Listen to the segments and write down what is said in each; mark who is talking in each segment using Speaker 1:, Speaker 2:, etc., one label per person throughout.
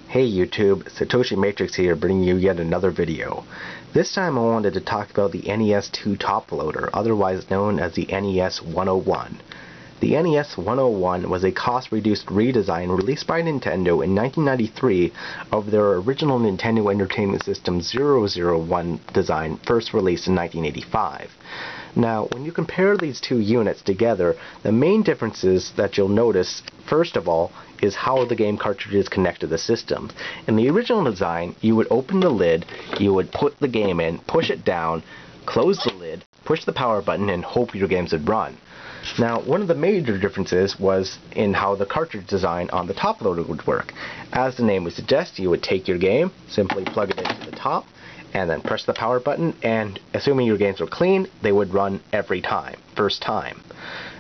Speaker 1: Hey YouTube, Satoshi Matrix here, bringing you yet another video. This time I wanted to talk about the NES 2 Toploader, otherwise known as the NES 101. The NES 101 was a cost-reduced redesign released by Nintendo in 1993 of their original Nintendo Entertainment System 001 design, first released in 1985. Now, when you compare these two units together, the main differences that you'll notice, first of all, is how the game cartridges connect to the system. In the original design, you would open the lid, you would put the game in, push it down, close the lid, push the power button, and hope your games would run. Now, one of the major differences was in how the cartridge design on the Toploader would work. As the name would suggest, you would take your game, simply plug it into the top, and then press the power button, and assuming your games were clean, they would run every time, first time.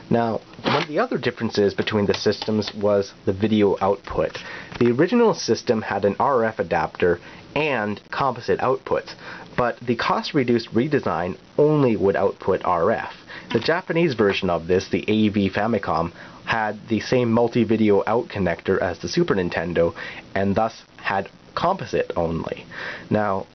Speaker 1: Now, one of the other differences between the systems was the video output. The original system had an RF adapter and composite outputs, but the cost-reduced redesign only would output RF. The Japanese version of this, the AV Famicom, had the same multi-video out connector as the Super Nintendo, and thus had composite only. Now,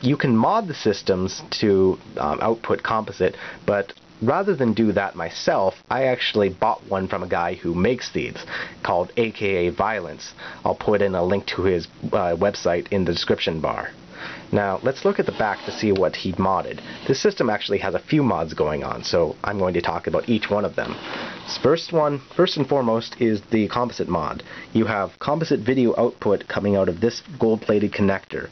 Speaker 1: you can mod the systems to output composite, but rather than do that myself, I actually bought one from a guy who makes these, called akaviolence. I'll put in a link to his website in the description bar. Now, let's look at the back to see what he modded. This system actually has a few mods going on, so I'm going to talk about each one of them. First and foremost, is the composite mod. You have composite video output coming out of this gold-plated connector,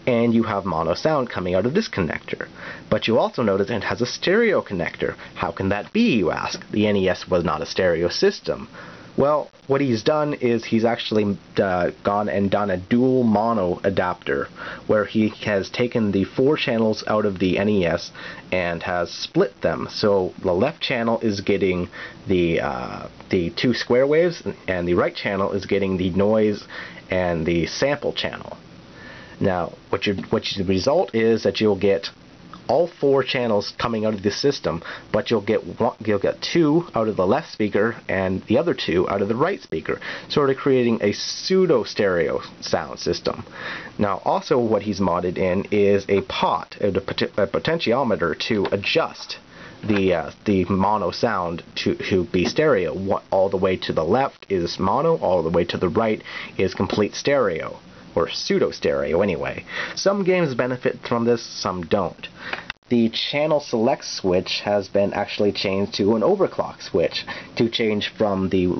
Speaker 1: and you have mono sound coming out of this connector. But you also notice it has a stereo connector. How can that be, you ask? The NES was not a stereo system. Well, what he's done is he's actually gone and done a dual mono adapter, where he has taken the 4 channels out of the NES and has split them. So the left channel is getting the 2 square waves, and the right channel is getting the noise and the sample channel. Now, what the result is that you'll get all 4 channels coming out of the system, but you'll get 2 out of the left speaker and the other 2 out of the right speaker, sort of creating a pseudo stereo sound system. Now, also what he's modded in is a pot, a potentiometer to adjust the mono sound to be stereo. All the way to the left is mono, all the way to the right is complete stereo. Or pseudo-stereo anyway. Some games benefit from this, some don't. The channel select switch has been actually changed to an overclock switch to change from the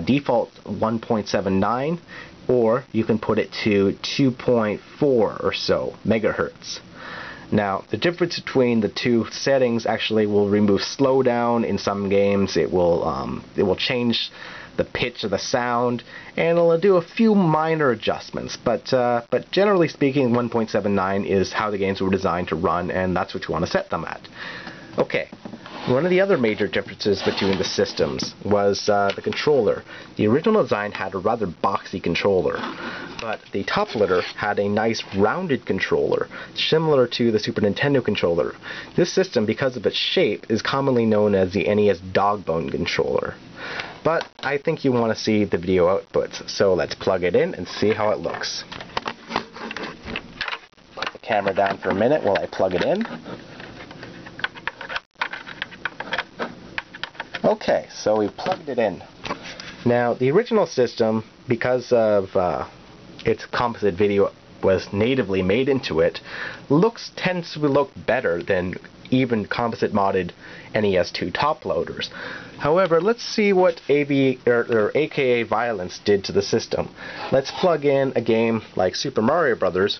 Speaker 1: default 1.79, or you can put it to 2.4 or so megahertz. Now, the difference between the two settings actually will remove slowdown in some games. It will change the pitch of the sound, and it'll do a few minor adjustments. But generally speaking, 1.79 is how the games were designed to run, and that's what you want to set them at. Okay. One of the other major differences between the systems was the controller. The original design had a rather boxy controller, but the Toploader had a nice rounded controller, similar to the Super Nintendo controller. This system, because of its shape, is commonly known as the NES Dogbone controller. But I think you want to see the video outputs, so let's plug it in and see how it looks. Put the camera down for a minute while I plug it in. Okay, so we plugged it in. Now, the original system, because of its composite video was natively made into it, tends to look better than even composite modded NES 2 Toploaders. However, let's see what akaviolence did to the system. Let's plug in a game like Super Mario Brothers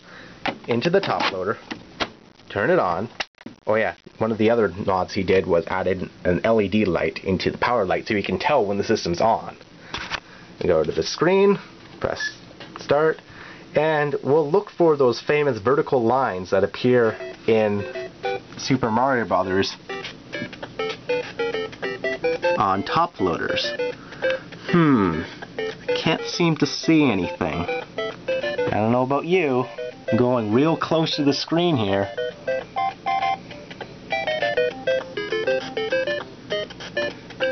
Speaker 1: into the Toploader, turn it on. Oh yeah, one of the other mods he did was added an LED light into the power light so you can tell when the system's on. We go to the screen, press start, and we'll look for those famous vertical lines that appear in Super Mario Brothers on Toploaders. I can't seem to see anything. I don't know about you. I'm going real close to the screen here.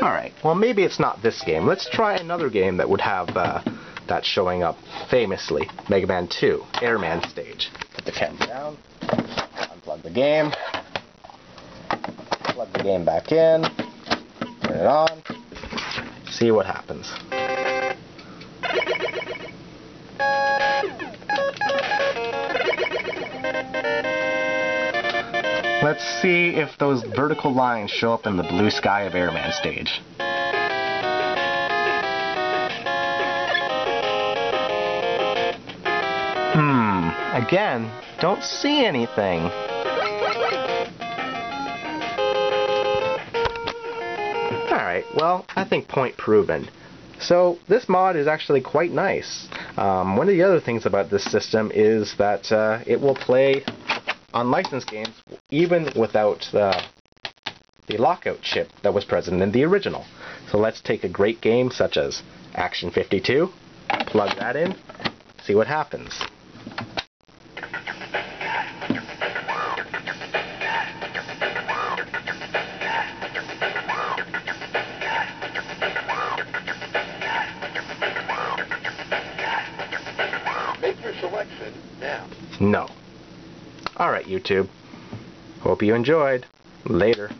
Speaker 1: Alright, well maybe it's not this game. Let's try another game that would have that's showing up famously. Mega Man 2, Airman stage. Put the camera down, unplug the game, plug the game back in, turn it on, see what happens. Let's see if those vertical lines show up in the blue sky of Airman stage. Again, don't see anything. Alright, well, I think point proven. So, this mod is actually quite nice. One of the other things about this system is that it will play unlicensed games even without the lockout chip that was present in the original. So let's take a great game such as Action 52, plug that in, see what happens.
Speaker 2: Make your selection now.
Speaker 1: No. Alright, YouTube. Hope you enjoyed. Later.